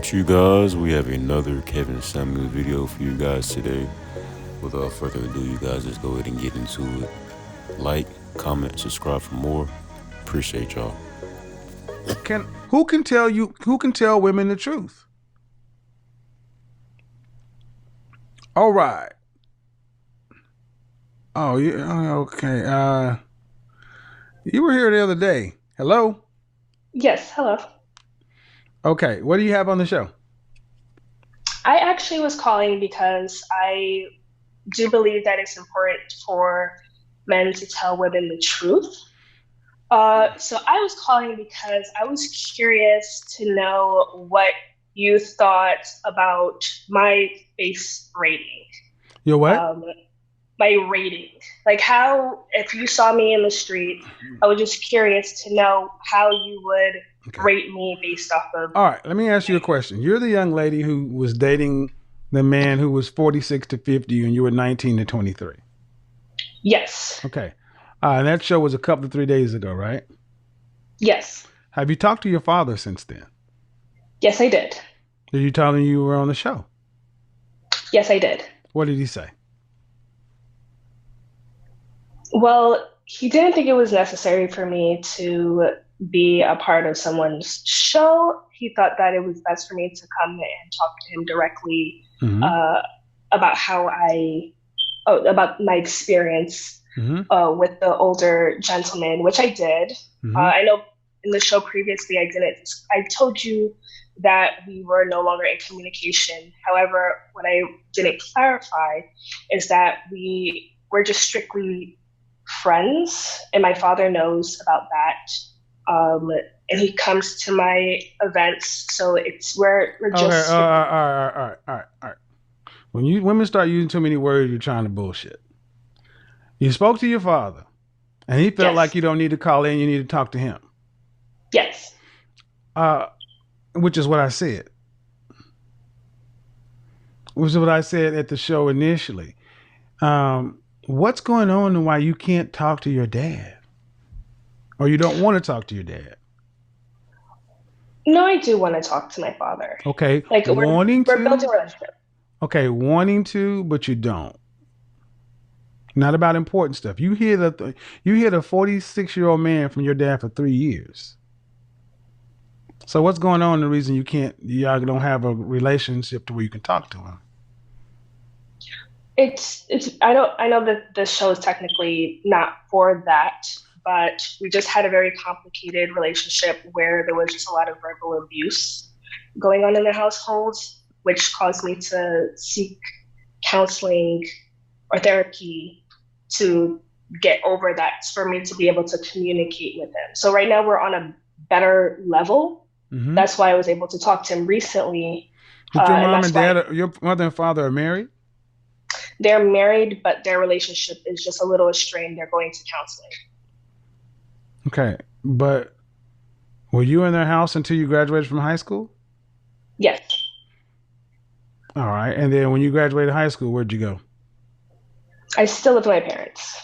Alright, you guys, we have another Kevin Samuels video for you guys today. Without further ado, you guys just go ahead and get into it. Like, comment, subscribe for more. Appreciate y'all. Who can tell women the truth? All right. Oh, yeah. Okay. You were here the other day. Hello? Yes, hello. Okay. What do you have on the show? I actually was calling because I do believe that it's important for men to tell women the truth. So I was calling because I was curious to know what you thought about my face rating. Your what? My rating. Like how, if you saw me in the street, I was just curious to know how you would rate me based off of. All right. Let me ask you a question. You're the young lady who was dating the man who was 46 to 50 and you were 19 to 23. Yes. Okay. And that show was a couple of 3 days ago, right? Yes. Have you talked to your father since then? Yes, I did. Did you tell him you were on the show? Yes, I did. What did he say? Well, he didn't think it was necessary for me to be a part of someone's show. He thought that it was best for me to come and talk to him directly about about my experience with the older gentleman, which I did. I know in the show previously I told you that we were no longer in communication. However, what I didn't clarify is that we were just strictly friends, and my father knows about that. And he comes to my events, so we're just okay. All right. When women start using too many words, you're trying to bullshit. You spoke to your father, and he felt like you don't need to call in. You need to talk to him. Yes. Which is what I said. Which is what I said at the show initially. What's going on and why you can't talk to your dad? Or you don't want to talk to your dad? No, I do want to talk to my father. Okay. Like we're building a relationship. Okay, wanting to, but you don't. Not about important stuff. You hear the 46-year-old man from your dad for 3 years. So what's going on? The reason y'all don't have a relationship to where you can talk to him? I know that the show is technically not for that, but we just had a very complicated relationship where there was just a lot of verbal abuse going on in the household, which caused me to seek counseling or therapy to get over that, for me to be able to communicate with him. So right now we're on a better level. That's why I was able to talk to him recently. But your mother and father are married? They're married, but their relationship is just a little strained. They're going to counseling. Okay, but were you in their house until you graduated from high school? Yes. All right, and then when you graduated high school, where'd you go? I still live with my parents.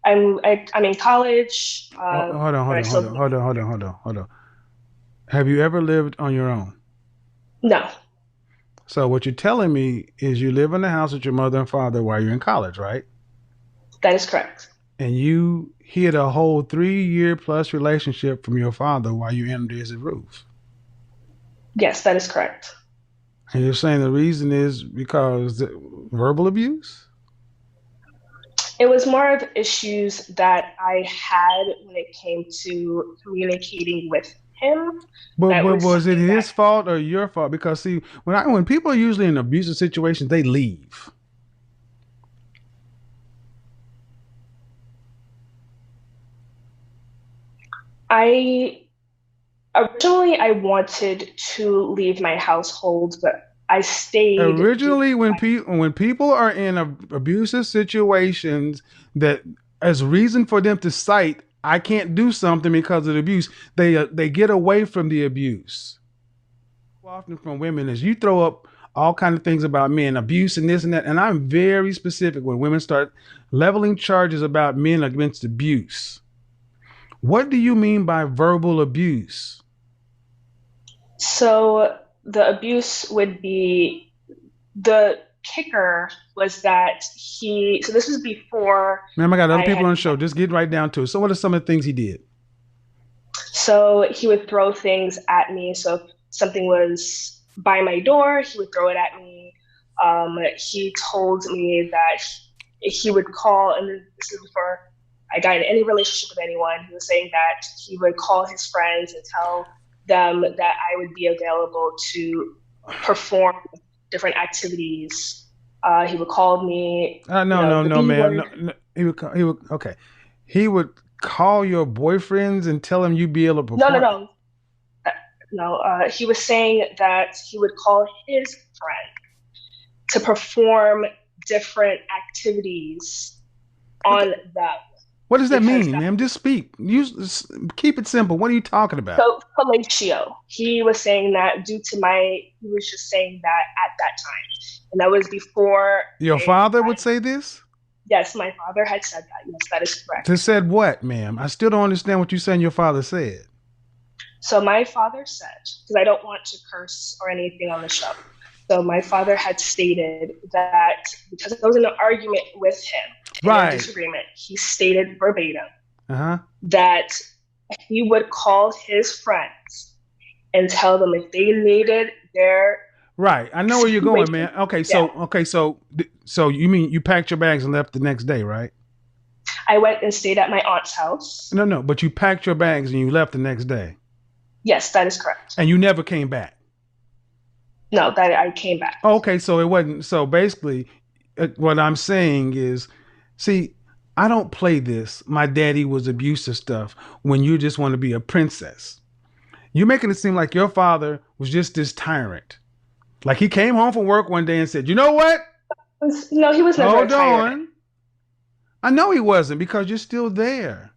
I'm in college. Hold on. Have you ever lived on your own? No. So what you're telling me is you live in the house with your mother and father while you're in college, right? That is correct. And you hid a whole 3-year plus relationship from your father while you're under his roof. Yes, that is correct. And you're saying the reason is because verbal abuse? It was more of issues that I had when it came to communicating with him. But was it his fault or your fault? Because see, when people are usually in abusive situations, they leave. Originally I wanted to leave my household, but I stayed. Originally, when people are in abusive situations, that as reason for them to cite, I can't do something because of the abuse, they get away from the abuse. Often from women is you throw up all kinds of things about men, abuse and this and that, and I'm very specific when women start leveling charges about men against abuse. What do you mean by verbal abuse? So the abuse would be, the kicker was that so this was before Ma'am, I got other I people had, on the show. Just get right down to it. So what are some of the things he did? so he would throw things at me. So if something was by my door, he would throw it at me. He told me that he would call, and this is before I got in any relationship with anyone. He was saying that he would call his friends and tell them that I would be available to perform different activities. He would call me. No, ma'am. No, he would. Okay, he would call your boyfriends and tell them you'd be able to perform. No. He was saying that he would call his friend to perform different activities on them. What does that mean, ma'am? Just speak. Keep it simple. What are you talking about? So fellatio. He was saying that he was just saying that at that time. And that was before. Your father would say this? Yes, my father had said that. Yes, that is correct. He said what, ma'am? I still don't understand what you're saying your father said. So my father said, because I don't want to curse or anything on the show. So my father had stated that because there was an argument with him, right, a disagreement, he stated verbatim that he would call his friends and tell them if they needed their right. I know where you're going, man. Okay, so you mean you packed your bags and left the next day, right? I went and stayed at my aunt's house. No, but you packed your bags and you left the next day. Yes, that is correct. And you never came back. No, that I came back. Okay, so it wasn't. So basically, what I'm saying is, see, I don't play this. My daddy was abusive stuff when you just want to be a princess. You're making it seem like your father was just this tyrant. Like he came home from work one day and said, "You know what?" No, he was never Hold a tyrant. on. I know he wasn't because you're still there.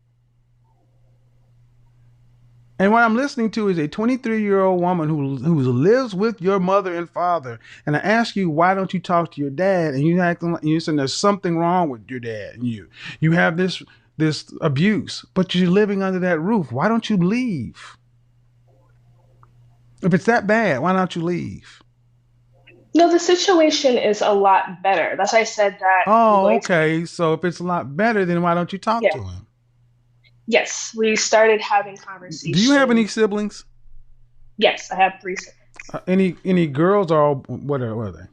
And what I'm listening to is a 23-year-old woman who lives with your mother and father. And I ask you, why don't you talk to your dad? And you acting like you're saying there's something wrong with your dad and you. You have this abuse, but you're living under that roof. Why don't you leave? If it's that bad, why don't you leave? No, the situation is a lot better. That's why I said that. Oh, okay. So if it's a lot better, then why don't you talk to him? Yes, we started having conversations. Do you have any siblings? Yes, I have 3 siblings. Any girls or what are they?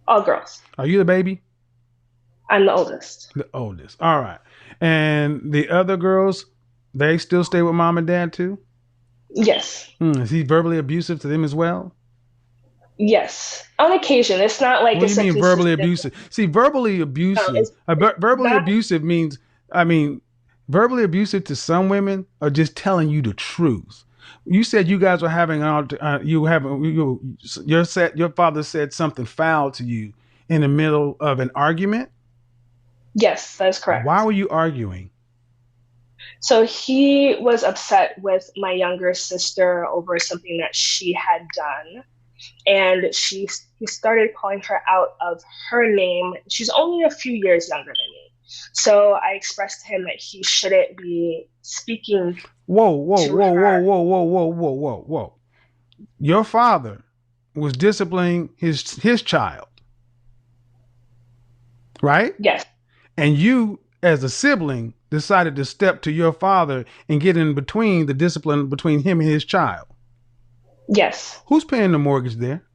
All girls. Are you the baby? I'm the oldest. The oldest. All right. And the other girls, they still stay with mom and dad too? Yes. Is he verbally abusive to them as well? Yes. On occasion. It's not like what do you mean verbally abusive? See, verbally abusive. Abusive means, verbally abusive to some women are just telling you the truth. You said you guys were having your father said something foul to you in the middle of an argument? Yes, that's correct. Why were you arguing? So he was upset with my younger sister over something that she had done. And he started calling her out of her name. She's only a few years younger than me. So I expressed to him that he shouldn't be speaking. Whoa. Your father was disciplining his child, right? Yes. And you, as a sibling, decided to step to your father and get in between the discipline between him and his child. Yes. Who's paying the mortgage there?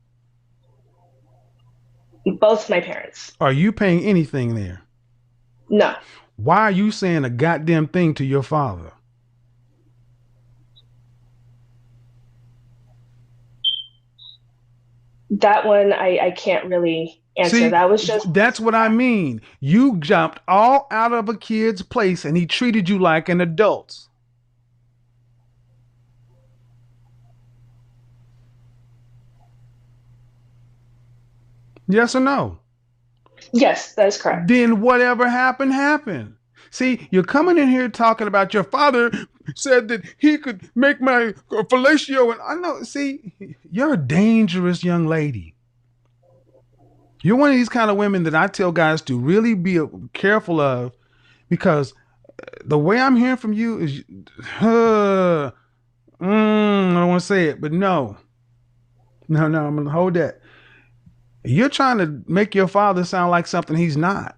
Both my parents. Are you paying anything there? No. Why are you saying a goddamn thing to your father? That one I can't really answer. See, that was just. That's what I mean. You jumped all out of a kid's place and he treated you like an adult. Yes or no? Yes, that is correct. Then whatever happened. See, you're coming in here talking about your father said that he could make my fellatio. And I know, see, you're a dangerous young lady. You're one of these kind of women that I tell guys to really be careful of, because the way I'm hearing from you is, I don't want to say it, but no. No, no, I'm gonna hold that. You're trying to make your father sound like something he's not.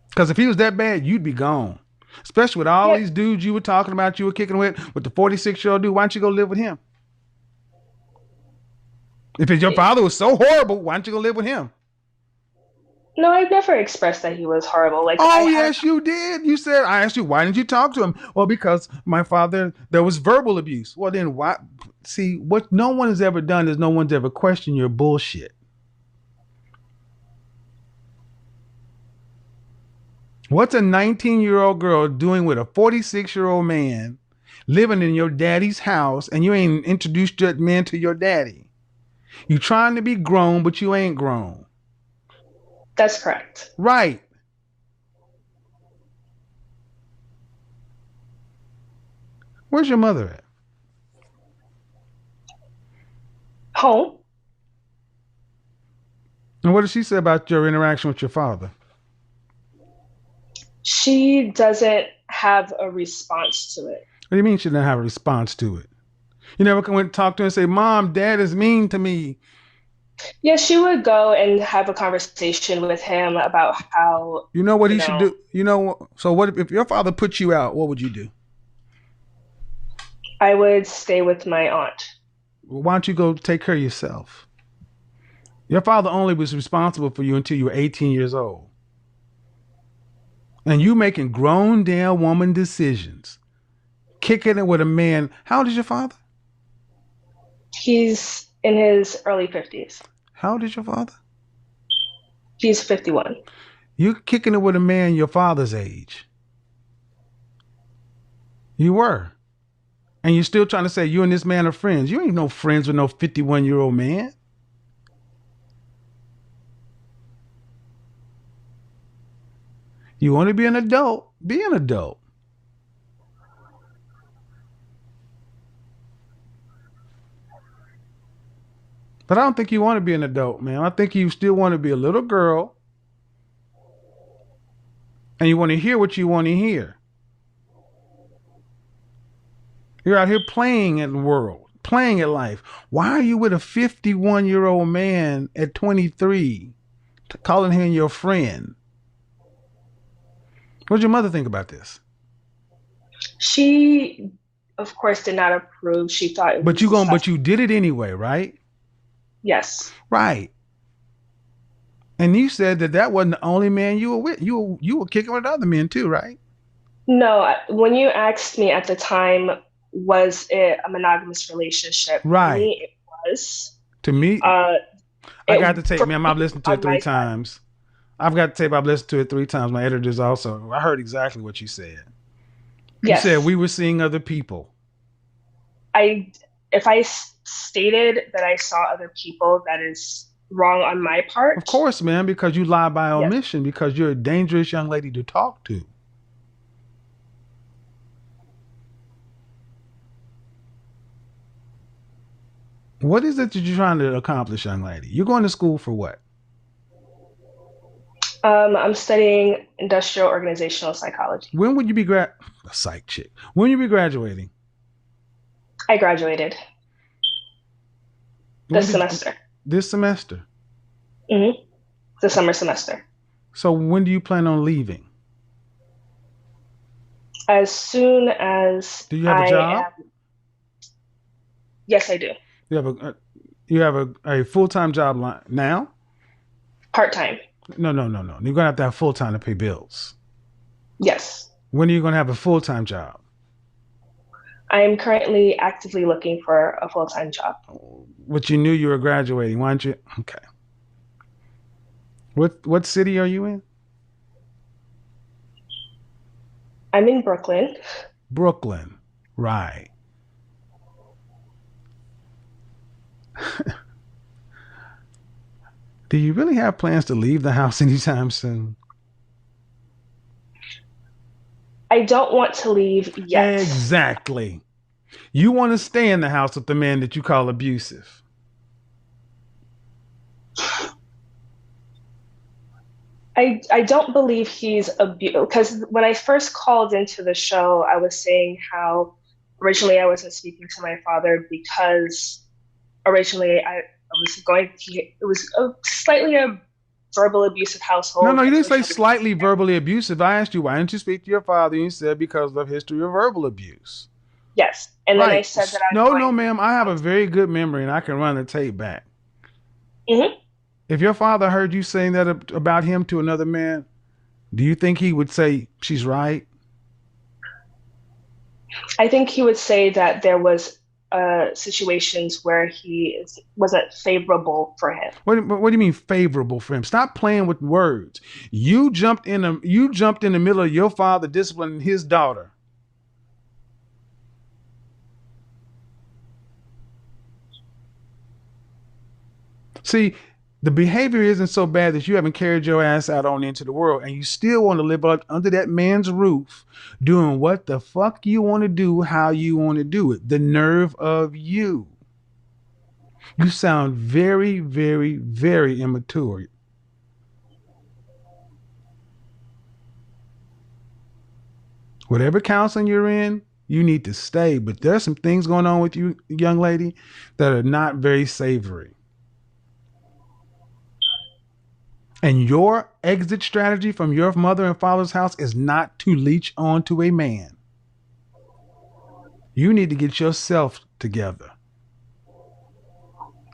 Because if he was that bad, you'd be gone. Especially with all Yeah, these dudes you were talking about, you were kicking with the 46-year-old dude. Why don't you go live with him? If your father was so horrible, why don't you go live with him? no, I've never expressed that he was horrible. Like I Oh, had, yes, you did. You said, I asked you, why didn't you talk to him? Well, because my father, there was verbal abuse. Well, then why? See, what no one has ever done is no one's ever questioned your bullshit. What's a 19-year-old girl doing with a 46-year-old man living in your daddy's house and you ain't introduced that man to your daddy? You trying to be grown, but you ain't grown. that's correct. Right. Where's your mother at? Home. And what did she say about your interaction with your father? She doesn't have a response to it. What do you mean she didn't have a response to it? You never went and talk to her and say, Mom, Dad is mean to me. Yeah, she would go and have a conversation with him about how, You know what you he should know, do? You know, so what if your father put you out? What would you do? I would stay with my aunt. Why don't you go take care of yourself? Your father only was responsible for you until you were 18 years old. And you making grown damn woman decisions. Kicking it with a man. How old is your father? He's in his early 50s. How old is your father? He's 51. You kicking it with a man your father's age. You were. And you're still trying to say you and this man are friends. You ain't no friends with no 51-year-old man. You want to be an adult? Be an adult. But I don't think you want to be an adult, man. I think you still want to be a little girl and you want to hear what you want to hear. You're out here playing in the world, playing at life. Why are you with a 51-year-old man at 23, calling him your friend? What did your mother think about this? She, of course, did not approve. She thought it was disgusting. But you did it anyway, right? Yes. Right. And you said that wasn't the only man you were with. You were kicking with other men too, right? No, when you asked me at the time, was it a monogamous relationship? Right. To me, it was. To me, I got the tape, man. I've listened to it 3 times. I've got the tape. I've listened to it 3 times. My editors also. I heard exactly what you said. Yes. You said we were seeing other people. If I stated that I saw other people, that is wrong on my part. Of course, man, because you lie by omission, because you're a dangerous young lady to talk to. What is it that you're trying to accomplish, young lady? You're going to school for what? I'm studying industrial organizational psychology. When would you be a psych chick? When will you be graduating? I graduated this semester. This semester? Mm-hmm. The summer semester. So when do you plan on leaving? As soon as do you have a job? Yes, I do. You have a full-time job now? Part-time. No. You're going to have full-time to pay bills. Yes. When are you going to have a full-time job? I am currently actively looking for a full-time job. But you knew you were graduating, why don't you? Okay. What city are you in? I'm in Brooklyn. Brooklyn, right. Do you really have plans to leave the house anytime soon? I don't want to leave yet. Exactly. You want to stay in the house with the man that you call abusive. I don't believe he's abusive, because when I first called into the show, I was saying how originally I wasn't speaking to my father because originally I was going to, it was a slightly a verbal abusive No, household. no, I you didn't told say you everything. slightly verbally abusive. I asked you, why didn't you speak to your father? You said because of history of verbal abuse. Yes. And then I Right. said that I was No, going no, to ma'am. I have a very good memory and I can run the tape back. hmm If your father heard you saying that about him to another man, do you think he would say she's right? I think he would say that there was situations where wasn't favorable for him. What do you mean favorable for him? Stop playing with words. You jumped in the middle of your father disciplining his daughter. See, the behavior isn't so bad that you haven't carried your ass out on into the world and you still want to live under that man's roof doing what the fuck you want to do, how you want to do it. The nerve of you. You sound very, very, very immature. Whatever counseling you're in, you need to stay. But there's some things going on with you, young lady, that are not very savory. And your exit strategy from your mother and father's house is not to leech onto a man. You need to get yourself together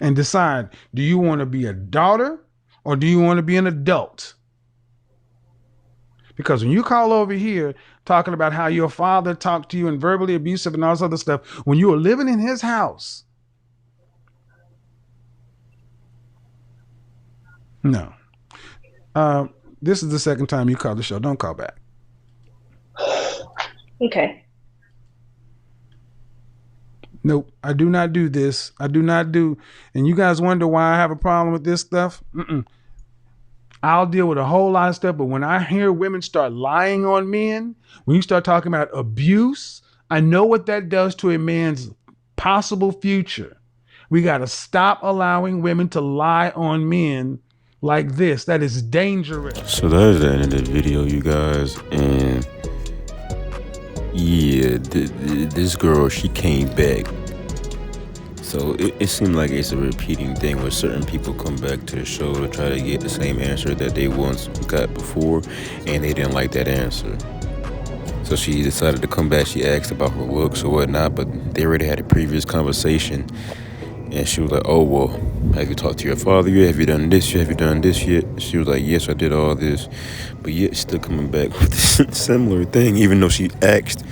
and decide, do you want to be a daughter or do you want to be an adult? Because when you call over here talking about how your father talked to you and verbally abusive and all this other stuff, when you were living in his house, no. This is the second time you called the show. Don't call back. Okay. Nope, I do not do this. I do not do. And you guys wonder why I have a problem with this stuff? I'll deal with a whole lot of stuff, but when I hear women start lying on men, when you start talking about abuse, I know what that does to a man's possible future. We got to stop allowing women to lie on men like this. That is dangerous. So that is the end of the video, you guys. And yeah, this girl, she came back. So it seemed like it's a repeating thing where certain people come back to the show to try to get the same answer that they once got before, and they didn't like that answer. So she decided to come back. She asked about her looks or whatnot, but they already had a previous conversation. And she was like, oh, well, have you talked to your father yet? Have you done this yet? Have you done this yet? She was like, yes, I did all this. But yet still coming back with this similar thing, even though she asked